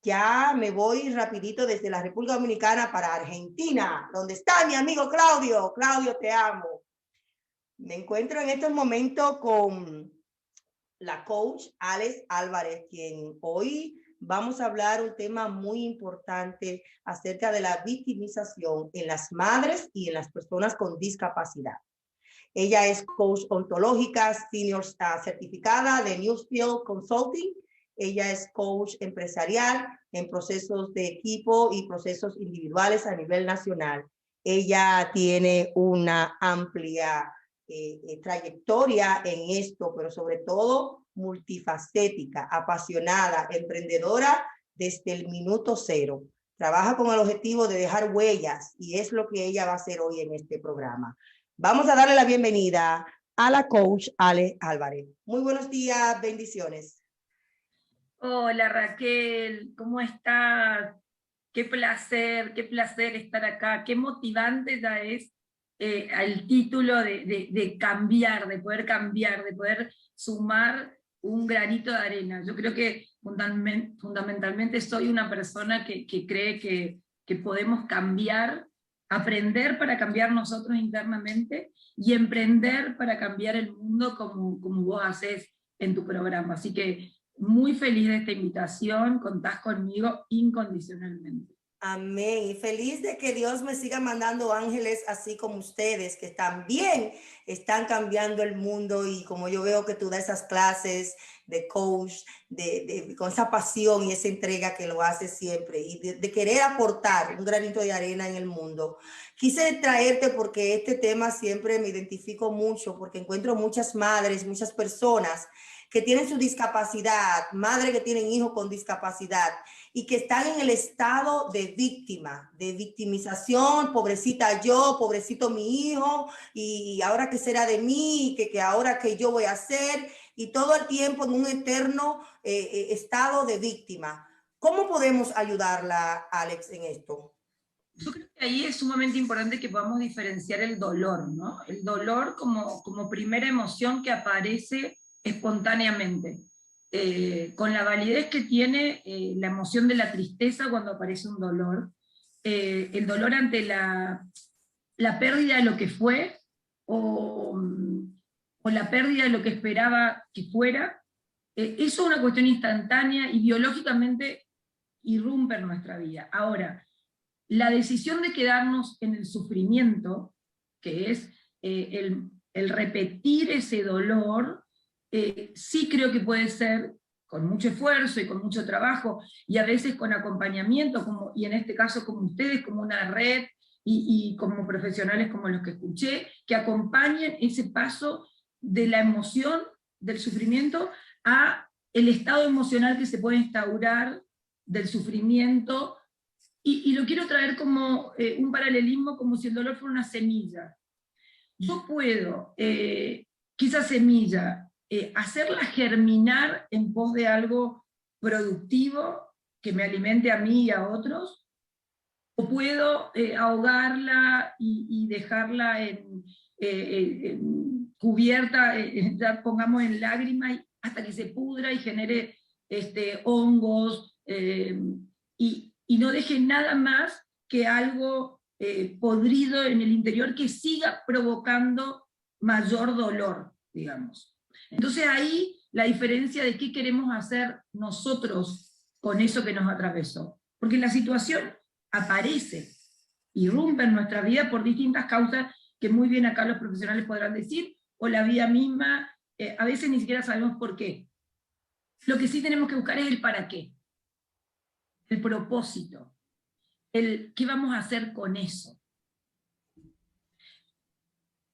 Ya me voy rapidito desde la República Dominicana para Argentina, donde está mi amigo Claudio. Claudio, te amo. Me encuentro en estos momentos con la coach Alex Álvarez, quien hoy vamos a hablar un tema muy importante acerca de la victimización en las madres y en las personas con discapacidad. Ella es coach ontológica, senior certificada de Newfield Consulting. Ella es coach empresarial en procesos de equipo y procesos individuales a nivel nacional. Ella tiene una amplia trayectoria en esto, pero sobre todo multifacética, apasionada, emprendedora desde el minuto cero. Trabaja con el objetivo de dejar huellas y es lo que ella va a hacer hoy en este programa. Vamos a darle la bienvenida a la coach Ale Álvarez. Muy buenos días, bendiciones. Hola Raquel, ¿cómo estás? Qué placer estar acá, qué motivante ya es el título de cambiar, de poder sumar un granito de arena. Yo creo que fundamentalmente soy una persona que cree que podemos cambiar, aprender para cambiar nosotros internamente y emprender para cambiar el mundo como vos haces en tu programa. Así que muy feliz de esta invitación, contás conmigo incondicionalmente. Amén. Y feliz de que Dios me siga mandando ángeles así como ustedes, que también están cambiando el mundo. Y como yo veo que tú das esas clases de coach, con esa pasión y esa entrega que lo haces siempre, y de querer aportar un granito de arena en el mundo. Quise traerte porque este tema siempre me identifico mucho, porque encuentro muchas madres, muchas personas que tienen su discapacidad, madres que tienen hijos con discapacidad, y que están en el estado de víctima, de victimización, pobrecita yo, pobrecito mi hijo, y ahora qué será de mí, que ahora qué yo voy a hacer, y todo el tiempo en un eterno estado de víctima. ¿Cómo podemos ayudarla, Alex, en esto? Yo creo que ahí es sumamente importante que podamos diferenciar el dolor, ¿no? El dolor como primera emoción que aparece espontáneamente, con la validez que tiene la emoción de la tristeza cuando aparece un dolor, el dolor ante la pérdida de lo que fue, o la pérdida de lo que esperaba que fuera. Eso es una cuestión instantánea y biológicamente irrumpe en nuestra vida. Ahora, la decisión de quedarnos en el sufrimiento, que es el repetir ese dolor, sí creo que puede ser con mucho esfuerzo y con mucho trabajo, y a veces con acompañamiento, y en este caso como ustedes, como una red, y como profesionales como los que escuché, que acompañen ese paso de la emoción, del sufrimiento, a el estado emocional que se puede instaurar del sufrimiento. Y lo quiero traer como un paralelismo, como si el dolor fuera una semilla. Yo puedo, que esa semilla, hacerla germinar en pos de algo productivo, que me alimente a mí y a otros, o puedo ahogarla y dejarla cubierta, ya pongamos en lágrimas, hasta que se pudra y genere hongos, y no deje nada más que algo podrido en el interior que siga provocando mayor dolor, digamos. Entonces ahí la diferencia de qué queremos hacer nosotros con eso que nos atravesó. Porque la situación aparece, irrumpe en nuestra vida por distintas causas que muy bien acá los profesionales podrán decir, o la vida misma, a veces ni siquiera sabemos por qué. Lo que sí tenemos que buscar es el para qué, el propósito, el qué vamos a hacer con eso.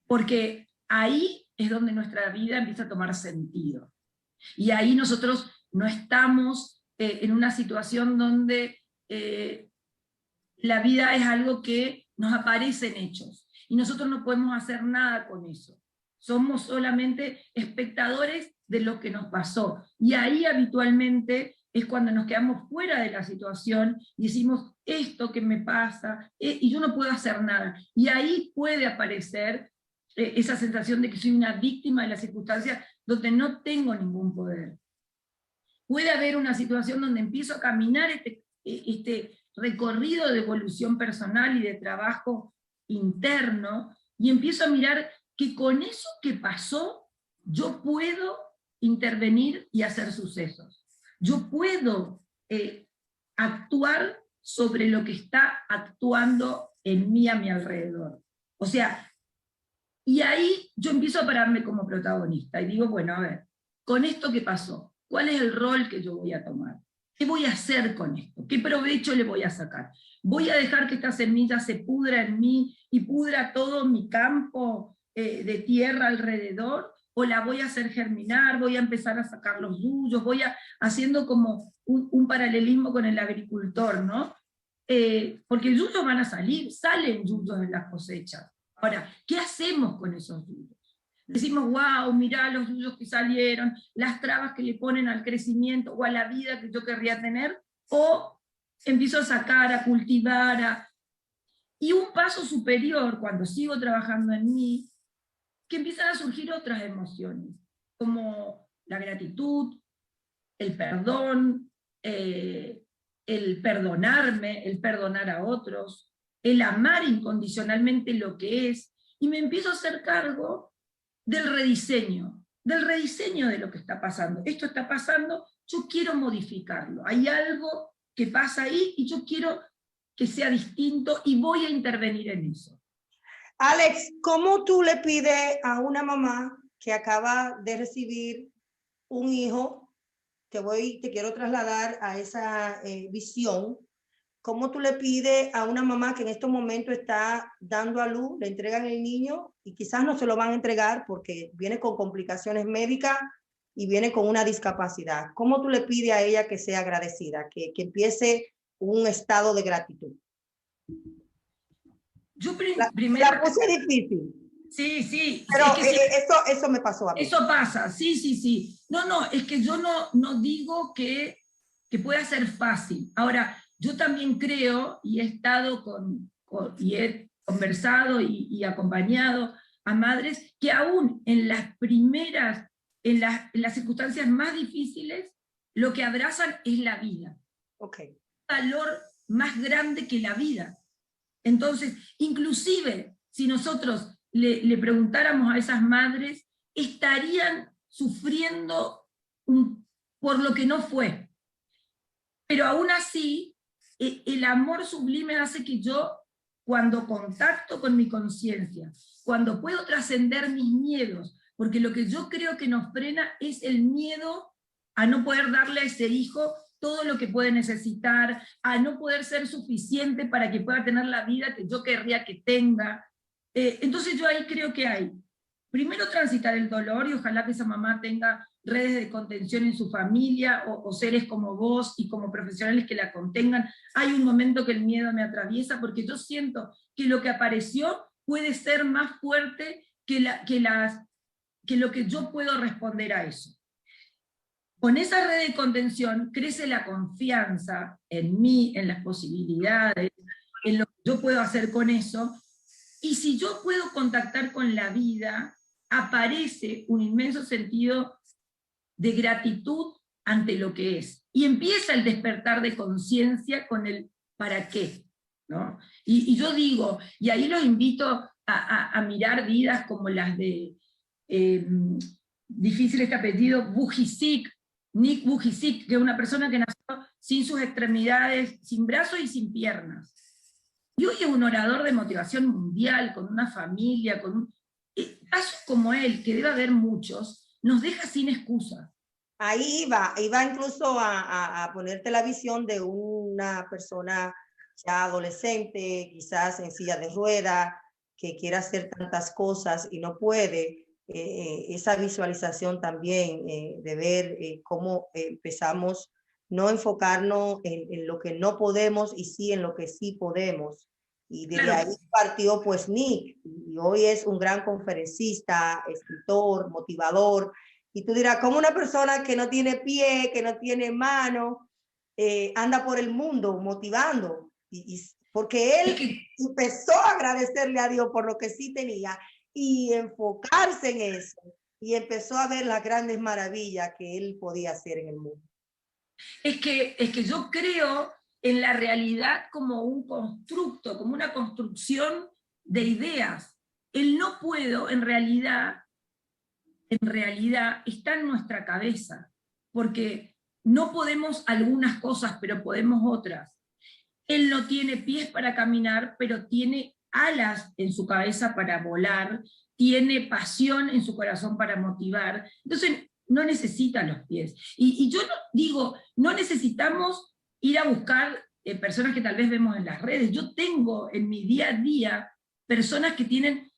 Porque ahí es donde nuestra vida empieza a tomar sentido. Y ahí nosotros no estamos en una situación donde la vida es algo que nos aparece en hechos, y nosotros no podemos hacer nada con eso. Somos solamente espectadores de lo que nos pasó. Y ahí habitualmente es cuando nos quedamos fuera de la situación y decimos, esto que me pasa, y yo no puedo hacer nada. Y ahí puede aparecer esa sensación de que soy una víctima de la circunstancia donde no tengo ningún poder. puede haber una situación donde empiezo a caminar este recorrido de evolución personal y de trabajo interno, y empiezo a mirar que con eso que pasó, yo puedo intervenir y hacer sucesos. Yo puedo actuar sobre lo que está actuando en mí a mi alrededor. O sea, y ahí yo empiezo a pararme como protagonista, y digo, bueno, a ver, con esto que pasó, ¿cuál es el rol que yo voy a tomar? ¿Qué voy a hacer con esto? ¿Qué provecho le voy a sacar? ¿Voy a dejar que esta semilla se pudra en mí y pudra todo mi campo de tierra alrededor? ¿O la voy a hacer germinar? ¿Voy a empezar a sacar los yuyos? ¿Voy haciendo como un paralelismo con el agricultor, ¿no? Porque yuyos van a salir, salen yuyos en las cosechas. Ahora, ¿qué hacemos con esos yuyos? Decimos, wow, mirá los yuyos que salieron, las trabas que le ponen al crecimiento o a la vida que yo querría tener, o empiezo a sacar, a cultivar, y un paso superior, cuando sigo trabajando en mí, que empiezan a surgir otras emociones, como la gratitud, el perdón, el perdonarme, el perdonar a otros, el amar incondicionalmente lo que es, y me empiezo a hacer cargo del rediseño de lo que está pasando. Esto está pasando, yo quiero modificarlo. Hay algo que pasa ahí y yo quiero que sea distinto y voy a intervenir en eso. Alex, ¿cómo tú le pides a una mamá que acaba de recibir un hijo? Te quiero trasladar a esa visión. ¿Cómo tú le pides a una mamá que en estos momentos está dando a luz, le entregan el niño y quizás no se lo van a entregar porque viene con complicaciones médicas y viene con una discapacidad? ¿Cómo tú le pides a ella que sea agradecida, que empiece un estado de gratitud? Yo primero... La puse difícil. Sí, sí. Pero es que eso me pasó a mí. Eso pasa, sí, sí, sí. No, es que yo no digo que pueda ser fácil. Ahora, yo también creo, y he estado y he conversado y acompañado a madres que aún en las primeras, en las circunstancias más difíciles, lo que abrazan es la vida. Okay. Valor más grande que la vida. Entonces, inclusive, si nosotros le preguntáramos a esas madres, estarían sufriendo por lo que no fue. Pero aún así, el amor sublime hace que yo, cuando contacto con mi conciencia, cuando puedo trascender mis miedos, porque lo que yo creo que nos frena es el miedo a no poder darle a ese hijo todo lo que puede necesitar, a no poder ser suficiente para que pueda tener la vida que yo querría que tenga. Entonces yo ahí creo que hay, primero transitar el dolor, y ojalá que esa mamá tenga redes de contención en su familia, o seres como vos y como profesionales que la contengan. Hay un momento que el miedo me atraviesa, porque yo siento que lo que apareció puede ser más fuerte que lo que yo puedo responder a eso. Con esa red de contención crece la confianza en mí, en las posibilidades, en lo que yo puedo hacer con eso, y si yo puedo contactar con la vida, aparece un inmenso sentido de gratitud ante lo que es, y empieza el despertar de conciencia con el para qué, ¿no? Y yo digo, y ahí los invito a mirar vidas como las de, difícil este apellido, Vujicic, Nick Vujicic, que es una persona que nació sin sus extremidades, sin brazos y sin piernas. Y hoy es un orador de motivación mundial, con una familia, con casos como él, que debe haber muchos, nos deja sin excusa. Ahí iba incluso a ponerte la visión de una persona ya adolescente, quizás en silla de ruedas, que quiere hacer tantas cosas y no puede. Esa visualización también de ver cómo empezamos no enfocarnos en lo que no podemos y sí en lo que sí podemos. Y desde Claro. ahí partió pues Nick, y hoy es un gran conferencista, escritor, motivador. Y tú dirás, ¿cómo una persona que no tiene pie, que no tiene mano, anda por el mundo motivando? Porque él empezó a agradecerle a Dios por lo que sí tenía y enfocarse en eso. Y empezó a ver las grandes maravillas que él podía hacer en el mundo. Es que yo creo en la realidad como un constructo, como una construcción de ideas. El no puedo, en realidad está en nuestra cabeza, porque no podemos algunas cosas, pero podemos otras. Él no tiene pies para caminar, pero tiene alas en su cabeza para volar, tiene pasión en su corazón para motivar. Entonces, no necesita los pies. Y yo no, digo, no necesitamos ir a buscar personas que tal vez vemos en las redes. Yo tengo en mi día a día personas que tienen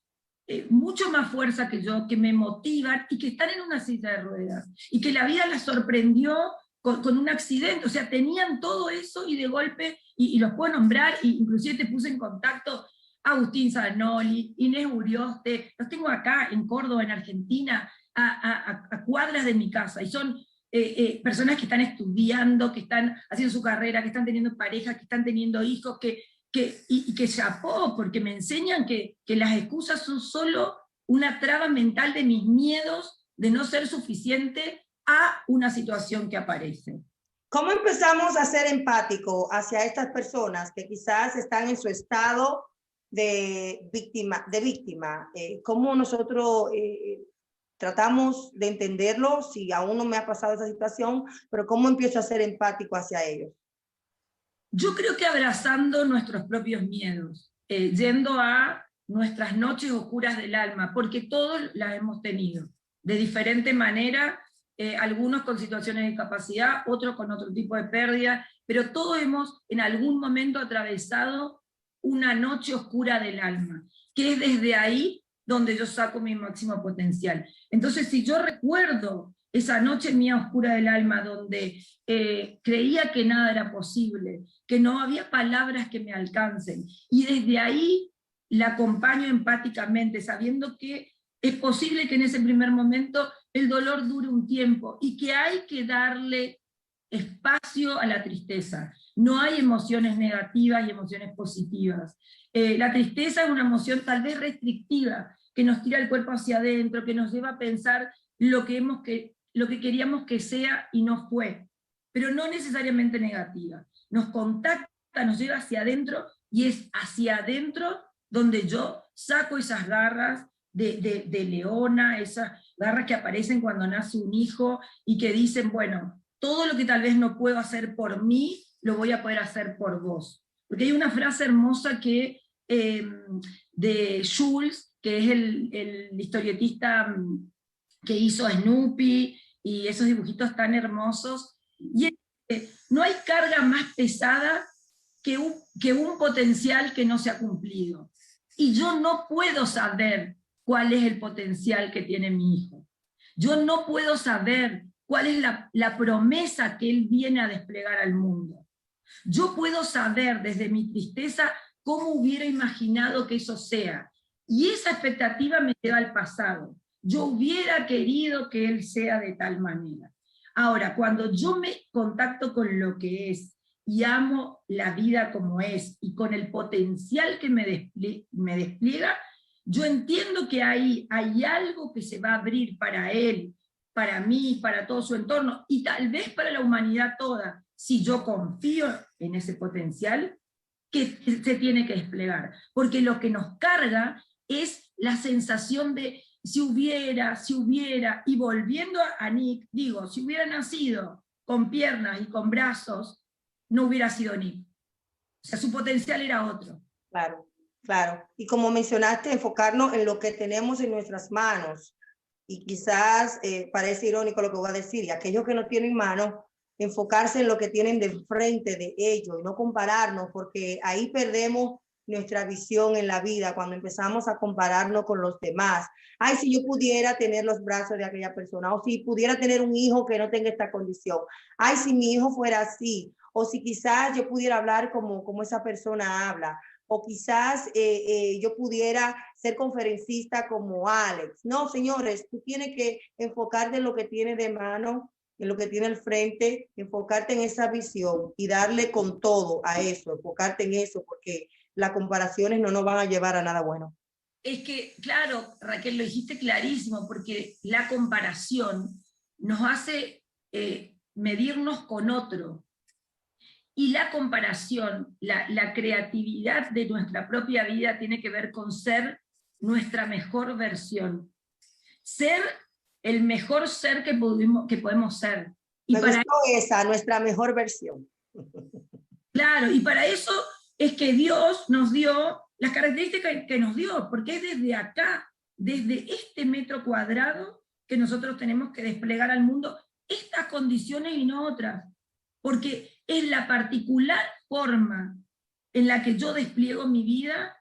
mucho más fuerza que yo, que me motivan y que están en una silla de ruedas, y que la vida las sorprendió con un accidente, o sea, tenían todo eso y de golpe, y los puedo nombrar, y inclusive te puse en contacto Agustín Zanoli, Inés Urioste, los tengo acá en Córdoba, en Argentina, a cuadras de mi casa, y son personas que están estudiando, que están haciendo su carrera, que están teniendo pareja, que están teniendo hijos, y que chapó, porque me enseñan que las excusas son solo una traba mental de mis miedos de no ser suficiente a una situación que aparece. ¿Cómo empezamos a ser empáticos hacia estas personas que quizás están en su estado de víctima? ¿Cómo nosotros tratamos de entenderlo si aún no me ha pasado esa situación, pero cómo empiezo a ser empático hacia ellos? Yo creo que abrazando nuestros propios miedos, yendo a nuestras noches oscuras del alma, porque todos las hemos tenido, de diferente manera, algunos con situaciones de discapacidad, otros con otro tipo de pérdida, pero todos hemos en algún momento atravesado una noche oscura del alma, que es desde ahí donde yo saco mi máximo potencial. Entonces, si yo recuerdo esa noche mía oscura del alma, donde creía que nada era posible, que no había palabras que me alcancen, y desde ahí la acompaño empáticamente, sabiendo que es posible que en ese primer momento el dolor dure un tiempo, y que hay que darle espacio a la tristeza. No hay emociones negativas y emociones positivas. La tristeza es una emoción tal vez restrictiva, que nos tira el cuerpo hacia adentro, que nos lleva a pensar lo que queríamos que sea y no fue, pero no necesariamente negativa. Nos contacta, nos lleva hacia adentro, y es hacia adentro donde yo saco esas garras de leona, esas garras que aparecen cuando nace un hijo, y que dicen, bueno, todo lo que tal vez no puedo hacer por mí, lo voy a poder hacer por vos. Porque hay una frase hermosa de Jules, que es el historietista que hizo Snoopy, y esos dibujitos tan hermosos, y no hay carga más pesada que un potencial que no se ha cumplido. Y yo no puedo saber cuál es el potencial que tiene mi hijo. Yo no puedo saber cuál es la promesa que él viene a desplegar al mundo. Yo puedo saber desde mi tristeza cómo hubiera imaginado que eso sea. Y esa expectativa me lleva al pasado. Yo hubiera querido que él sea de tal manera. Ahora, cuando yo me contacto con lo que es, y amo la vida como es, y con el potencial que me despliega, yo entiendo que hay algo que se va a abrir para él, para mí, para todo su entorno, y tal vez para la humanidad toda, si yo confío en ese potencial que se tiene que desplegar. Porque lo que nos carga es la sensación de si hubiera, y volviendo a Nick, digo, si hubiera nacido con piernas y con brazos, no hubiera sido Nick. O sea, su potencial era otro. Claro, claro. Y como mencionaste, enfocarnos en lo que tenemos en nuestras manos. Y quizás parece irónico lo que voy a decir, y aquellos que no tienen manos, enfocarse en lo que tienen de frente de ellos y no compararnos, porque ahí perdemos nuestra visión en la vida cuando empezamos a compararnos con los demás. Ay, si yo pudiera tener los brazos de aquella persona, o si pudiera tener un hijo que no tenga esta condición. Ay, si mi hijo fuera así, o si quizás yo pudiera hablar como esa persona habla, o quizás yo pudiera ser conferencista como Alex. No, señores, tú tienes que enfocarte en lo que tienes de mano, en lo que tiene al frente, enfocarte en esa visión y darle con todo a eso, enfocarte en eso, porque las comparaciones no nos van a llevar a nada bueno. Es que, claro, Raquel, lo dijiste clarísimo, porque la comparación nos hace medirnos con otro. Y la comparación, la creatividad de nuestra propia vida tiene que ver con ser nuestra mejor versión. Ser el mejor ser que podemos ser. Y Me gustó esa, nuestra mejor versión. Claro, y para eso es que Dios nos dio las características que nos dio, porque es desde acá, desde este metro cuadrado, que nosotros tenemos que desplegar al mundo estas condiciones y no otras, porque es la particular forma en la que yo despliego mi vida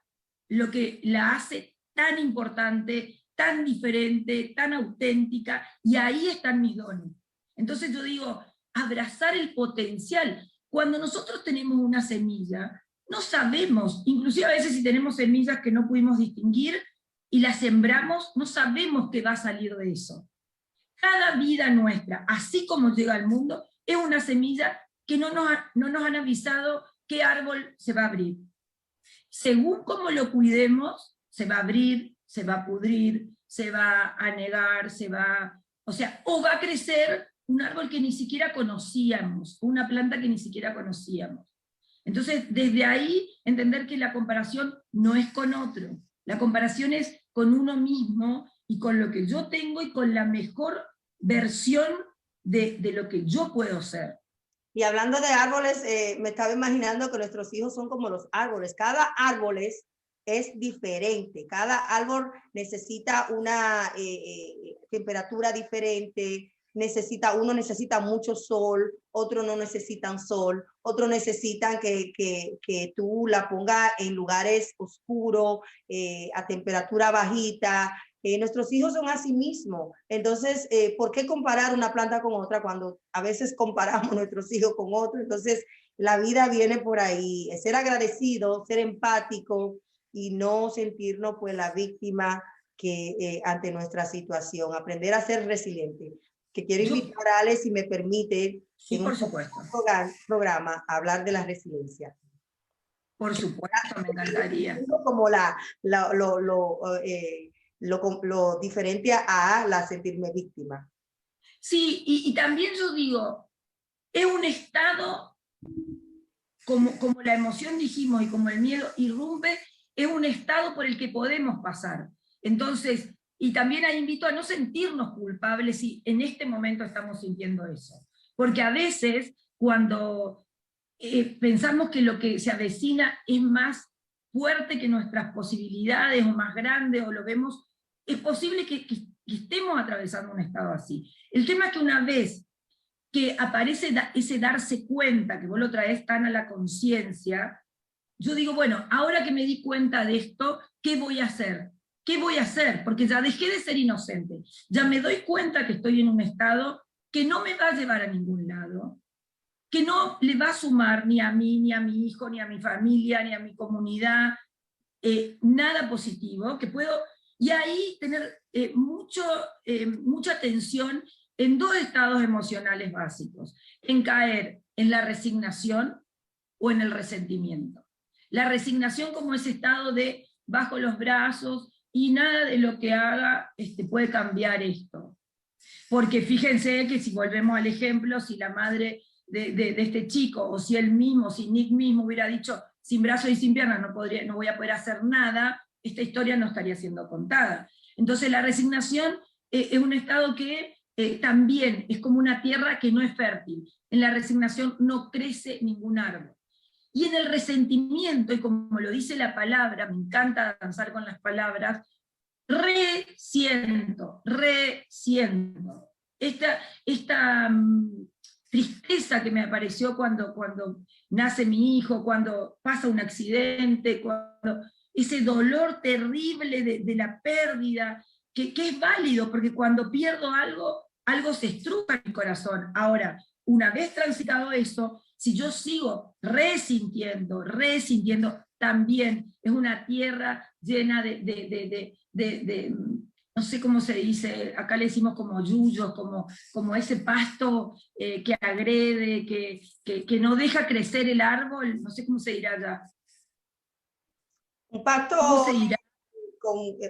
lo que la hace tan importante, tan diferente, tan auténtica, y ahí están mis dones. Entonces yo digo, abrazar el potencial. Cuando nosotros tenemos una semilla, no sabemos, inclusive a veces si tenemos semillas que no pudimos distinguir y las sembramos, no sabemos qué va a salir de eso. Cada vida nuestra, así como llega al mundo, es una semilla que no nos han avisado qué árbol se va a abrir. Según cómo lo cuidemos, se va a abrir, se va a pudrir, se va a anegar, o va a crecer un árbol que ni siquiera conocíamos, una planta que ni siquiera conocíamos. Entonces, desde ahí, entender que la comparación no es con otro, la comparación es con uno mismo, y con lo que yo tengo, y con la mejor versión de lo que yo puedo ser. Y hablando de árboles, me estaba imaginando que nuestros hijos son como los árboles. Cada árbol es diferente. Cada árbol necesita una temperatura diferente. Uno necesita mucho sol, otro no necesitan sol, otro necesitan que tú la pongas en lugares oscuros, a temperatura bajita. Nuestros hijos son así mismos. Entonces, ¿por qué comparar una planta con otra cuando a veces comparamos nuestros hijos con otros? Entonces, la vida viene por ahí. Ser agradecido, ser empático y no sentirnos pues la víctima ante nuestra situación. Aprender a ser resiliente. Que quiero invitar a Ale, si me permite, sí, por supuesto, programa a hablar de la resiliencia. Por supuesto, me encantaría. Como lo diferente a la sentirme víctima. Sí, y también yo digo, es un estado, como la emoción dijimos, y como el miedo irrumpe, es un estado por el que podemos pasar. Entonces, y también ahí invito a no sentirnos culpables si en este momento estamos sintiendo eso. Porque a veces, cuando pensamos que lo que se avecina es más fuerte que nuestras posibilidades, o más grande, o lo vemos, es posible que estemos atravesando un estado así. El tema es que una vez que aparece ese darse cuenta, que vos lo traes tan a la conciencia, yo digo, bueno, ahora que me di cuenta de esto, ¿qué voy a hacer? ¿Qué voy a hacer? Porque ya dejé de ser inocente, ya me doy cuenta que estoy en un estado que no me va a llevar a ningún lado, que no le va a sumar ni a mí, ni a mi hijo, ni a mi familia, ni a mi comunidad, nada positivo, que puedo, y ahí tener mucha atención en dos estados emocionales básicos, en caer en la resignación o en el resentimiento. La resignación como ese estado de bajo los brazos y nada de lo que haga puede cambiar esto. Porque fíjense que si volvemos al ejemplo, si la madre de este chico, o si él mismo, si Nick mismo hubiera dicho, sin brazos y sin piernas no voy a poder hacer nada, esta historia no estaría siendo contada. Entonces la resignación es un estado que también es como una tierra que no es fértil. En la resignación no crece ningún árbol. Y en el resentimiento, y como lo dice la palabra, me encanta danzar con las palabras, resiento. Esta tristeza que me apareció cuando nace mi hijo, cuando pasa un accidente, ese dolor terrible de la pérdida, que es válido, porque cuando pierdo algo se estruja en mi corazón. Ahora, una vez transitado eso, si yo sigo resintiendo, también es una tierra llena de no sé cómo se dice, acá le decimos como yuyos, como ese pasto que agrede, que no deja crecer el árbol, no sé cómo se dirá allá. Un pasto, ¿Cómo se dirá?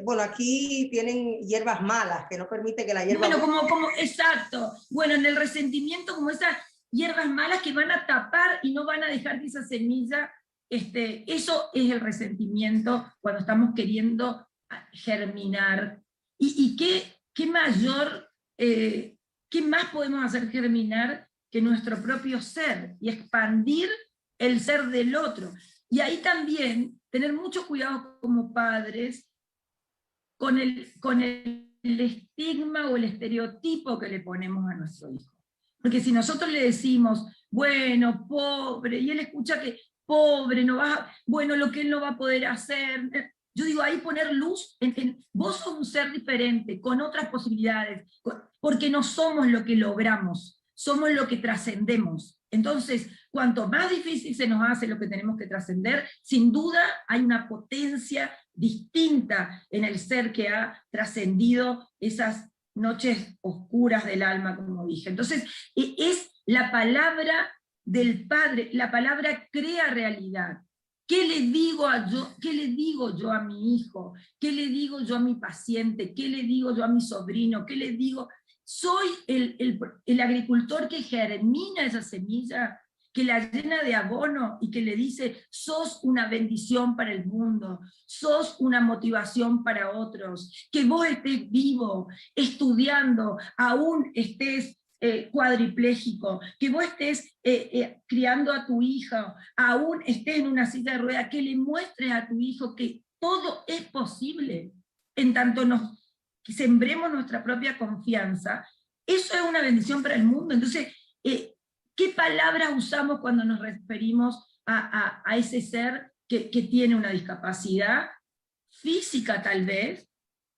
bueno, aquí tienen hierbas malas, que no permite que la hierba... Bueno, exacto. Bueno, en el resentimiento, como esas hierbas malas que van a tapar y no van a dejar que esa semilla, eso es el resentimiento cuando estamos queriendo germinar. ¿Y qué mayor, qué más podemos hacer germinar que nuestro propio ser? Y expandir el ser del otro. Y ahí también tener mucho cuidado como padres con el estigma o el estereotipo que le ponemos a nuestro hijo. Porque si nosotros le decimos, bueno, pobre, y él escucha que pobre, no va, bueno, lo que él no va a poder hacer, yo digo, ahí poner luz, vos sos un ser diferente, con otras posibilidades, porque no somos lo que logramos, somos lo que trascendemos. Entonces, cuanto más difícil se nos hace lo que tenemos que trascender, sin duda hay una potencia distinta en el ser que ha trascendido esas noches oscuras del alma, como dije. Entonces, es la palabra del Padre, la palabra crea realidad. ¿Qué le digo yo a mi hijo? ¿Qué le digo yo a mi paciente? ¿Qué le digo yo a mi sobrino? ¿Qué le digo? Soy el agricultor que germina esa semilla, que la llena de abono y que le dice, sos una bendición para el mundo, sos una motivación para otros, que vos estés vivo, estudiando, aún estés cuadripléjico, que vos estés criando a tu hija, aún estés en una silla de ruedas, que le muestres a tu hijo que todo es posible, en tanto que sembremos nuestra propia confianza. Eso es una bendición para el mundo. Entonces, ¿qué palabras usamos cuando nos referimos a ese ser que tiene una discapacidad física tal vez,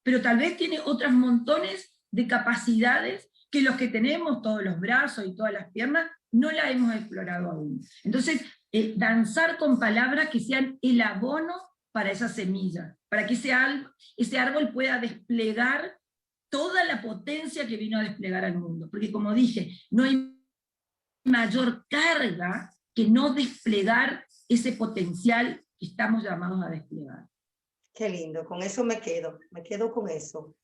pero tal vez tiene otras montones de capacidades que los que tenemos, todos los brazos y todas las piernas, no la hemos explorado aún? Entonces, danzar con palabras que sean el abono para esa semilla, para que ese árbol pueda desplegar toda la potencia que vino a desplegar al mundo. Porque como dije, no hay mayor carga que no desplegar ese potencial que estamos llamados a desplegar. Qué lindo, con eso me quedo con eso,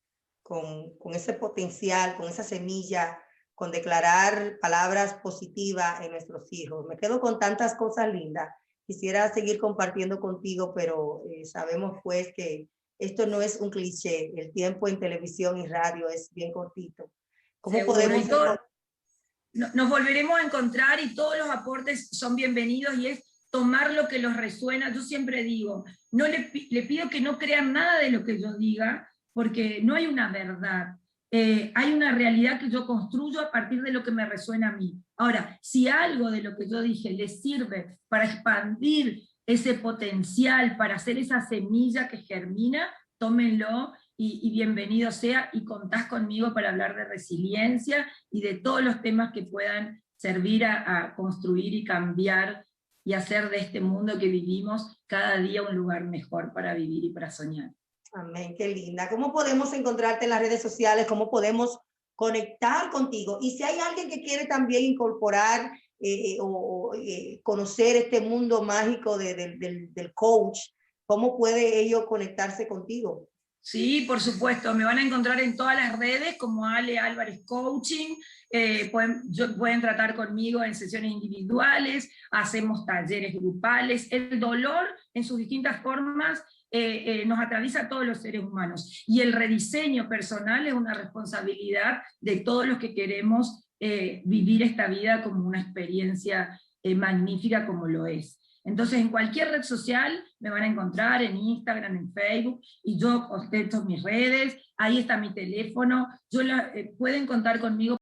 con ese potencial, con esa semilla, con declarar palabras positivas en nuestros hijos. Me quedo con tantas cosas lindas. Quisiera seguir compartiendo contigo, pero sabemos pues que esto no es un cliché. El tiempo en televisión y radio es bien cortito. ¿Cómo podemos...? Nos volveremos a encontrar y todos los aportes son bienvenidos, y es tomar lo que los resuena. Yo siempre digo, no le pido que no crean nada de lo que yo diga, porque no hay una verdad. Hay una realidad que yo construyo a partir de lo que me resuena a mí. Ahora, si algo de lo que yo dije les sirve para expandir ese potencial, para hacer esa semilla que germina, tómenlo y bienvenido sea, y contás conmigo para hablar de resiliencia y de todos los temas que puedan servir a construir y cambiar y hacer de este mundo que vivimos cada día un lugar mejor para vivir y para soñar. Amén, qué linda. ¿Cómo podemos encontrarte en las redes sociales? ¿Cómo podemos conectar contigo? Y si hay alguien que quiere también incorporar conocer este mundo mágico del coach, ¿cómo puede ello conectarse contigo? Sí, por supuesto, me van a encontrar en todas las redes como Ale Álvarez Coaching. Pueden tratar conmigo en sesiones individuales, hacemos talleres grupales. El dolor en sus distintas formas nos atraviesa a todos los seres humanos, y el rediseño personal es una responsabilidad de todos los que queremos vivir esta vida como una experiencia magnífica como lo es. Entonces, en cualquier red social me van a encontrar, en Instagram, en Facebook, y yo contesto mis redes, ahí está mi teléfono, pueden contar conmigo